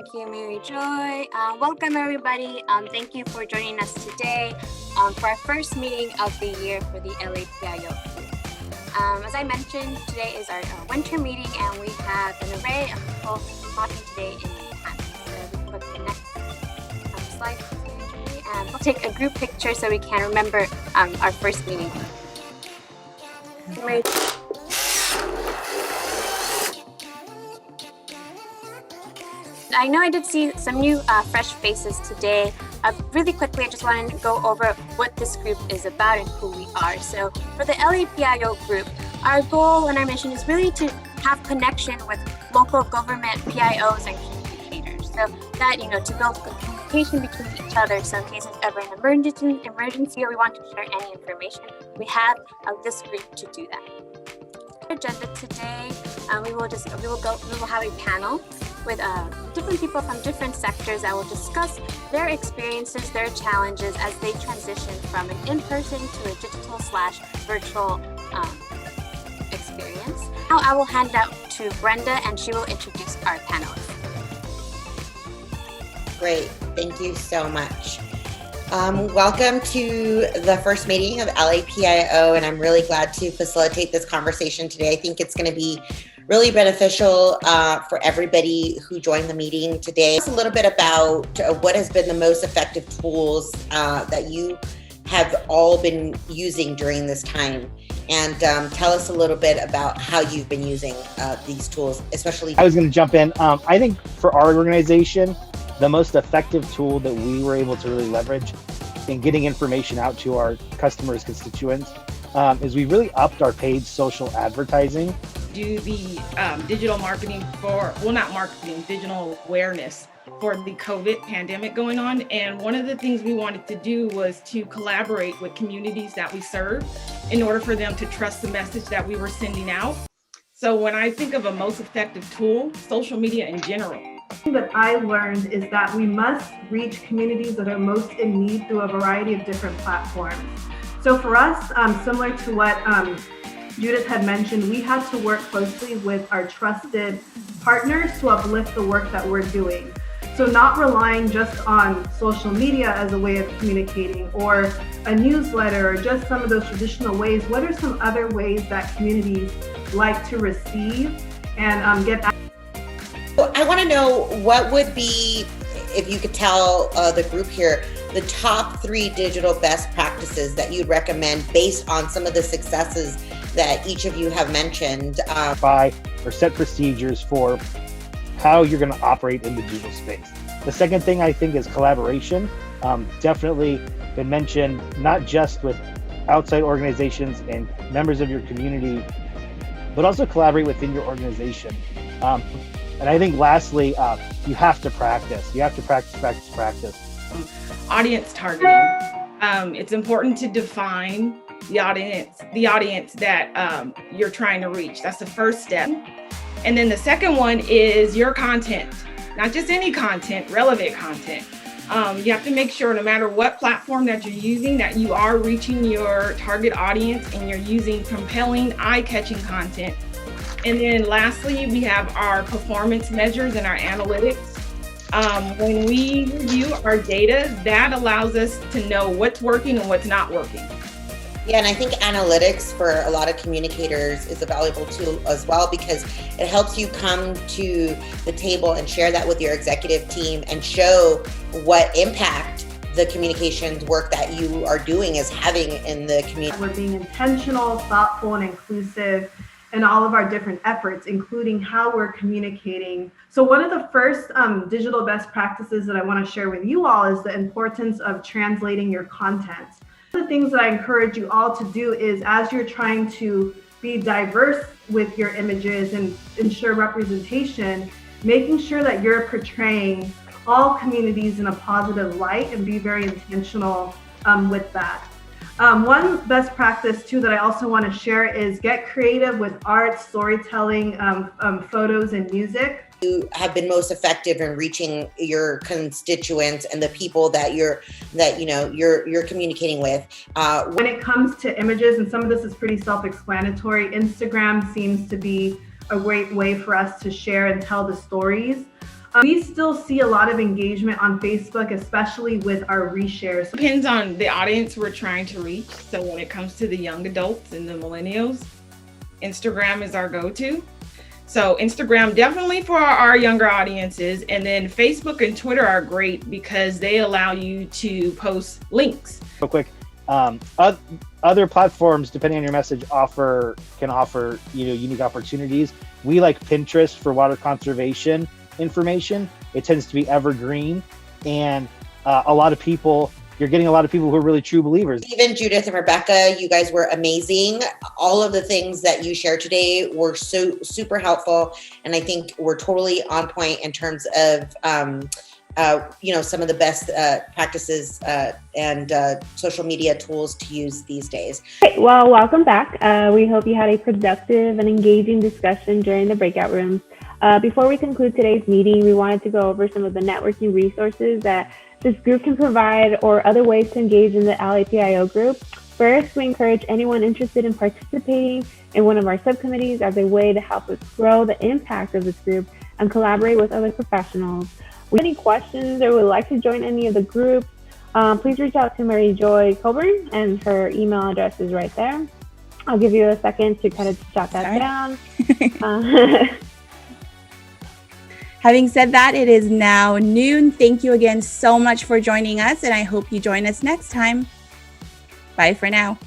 Thank you, Mary Joy. Welcome, everybody. Thank you for joining us today for our first meeting of the year for the LAPIO. As I mentioned, today is our winter meeting, and we have an array of people talking today in the panel. So we can go to the next slide, and we'll take a group picture so we can remember our first meeting. Mary. I know I did see some new fresh faces today. Really quickly, I just wanted to go over what this group is about and who we are. So for the LAPIO group, our goal and our mission is really to have connection with local government PIOs and communicators. So that, to build good communication between each other. So in case there's ever an emergency or we want to share any information, we have this group to do that. Agenda today, we will have a panel with different people from different sectors that will discuss their experiences, their challenges as they transition from an in-person to a digital/virtual experience. Now I will hand out to Brenda, and she will introduce our panelists. Great, thank you so much. Welcome to the first meeting of LAPIO, and I'm really glad to facilitate this conversation today. I think it's going to be really beneficial for everybody who joined the meeting today. Just a little bit about what has been the most effective tools that you have all been using during this time, and tell us a little bit about how you've been using these tools, especially. I was going to jump in. I think for our organization, the most effective tool that we were able to really leverage in getting information out to our customers, constituents, is we really upped our paid social advertising. Do the digital marketing digital awareness for the COVID pandemic going on. And one of the things we wanted to do was to collaborate with communities that we serve in order for them to trust the message that we were sending out. So when I think of a most effective tool, social media in general. Thing that I learned is that we must reach communities that are most in need through a variety of different platforms. So for us, similar to what Judith had mentioned, we had to work closely with our trusted partners to uplift the work that we're doing. So not relying just on social media as a way of communicating, or a newsletter, or just some of those traditional ways. What are some other ways that communities like to receive and get? I want to know what would be, if you could tell the group here, the top 3 digital best practices that you'd recommend based on some of the successes that each of you have mentioned. Or set procedures for how you're going to operate in the digital space. The second thing I think is collaboration. Definitely been mentioned, not just with outside organizations and members of your community, but also collaborate within your organization. And I think lastly, you have to practice. You have to practice. Audience targeting. It's important to define the audience that you're trying to reach. That's the first step. And then the second one is your content, not just any content, relevant content. You have to make sure no matter what platform that you're using, that you are reaching your target audience and you're using compelling, eye-catching content. And then lastly, we have our performance measures and our analytics. When we review our data, that allows us to know what's working and what's not working. Yeah, and I think analytics for a lot of communicators is a valuable tool as well, because it helps you come to the table and share that with your executive team and show what impact the communications work that you are doing is having in the community. We're being intentional, thoughtful, and inclusive in all of our different efforts, including how we're communicating. So one of the first digital best practices that I want to share with you all is the importance of translating your content. One of the things that I encourage you all to do is, as you're trying to be diverse with your images and ensure representation, making sure that you're portraying all communities in a positive light and be very intentional with that. One best practice too that I also want to share is get creative with art, storytelling, photos, and music. You have been most effective in reaching your constituents and the people that you're communicating with. When it comes to images, and some of this is pretty self-explanatory, Instagram seems to be a great way for us to share and tell the stories. We still see a lot of engagement on Facebook, especially with our reshares. Depends on the audience we're trying to reach. So when it comes to the young adults and the millennials, Instagram is our go-to. So Instagram definitely for our younger audiences, and then Facebook and Twitter are great because they allow you to post links. Real quick, other platforms, depending on your message, can offer unique opportunities. We like Pinterest for water conservation information. It tends to be evergreen, and you're getting a lot of people who are really true believers. Steven, Judith, and Rebecca, you guys were amazing. All of the things that you shared today were so super helpful, and I think we're totally on point in terms of some of the best practices and social media tools to use these days. Great. Well, welcome back. We hope you had a productive and engaging discussion during the breakout rooms. Before we conclude today's meeting, we wanted to go over some of the networking resources that this group can provide or other ways to engage in the LAPIO group. First, we encourage anyone interested in participating in one of our subcommittees as a way to help us grow the impact of this group and collaborate with other professionals. If you have any questions or would like to join any of the groups, please reach out to Mary Joy Coburn, and her email address is right there. I'll give you a second to kind of jot that down. Having said that, it is now noon. Thank you again so much for joining us, and I hope you join us next time. Bye for now.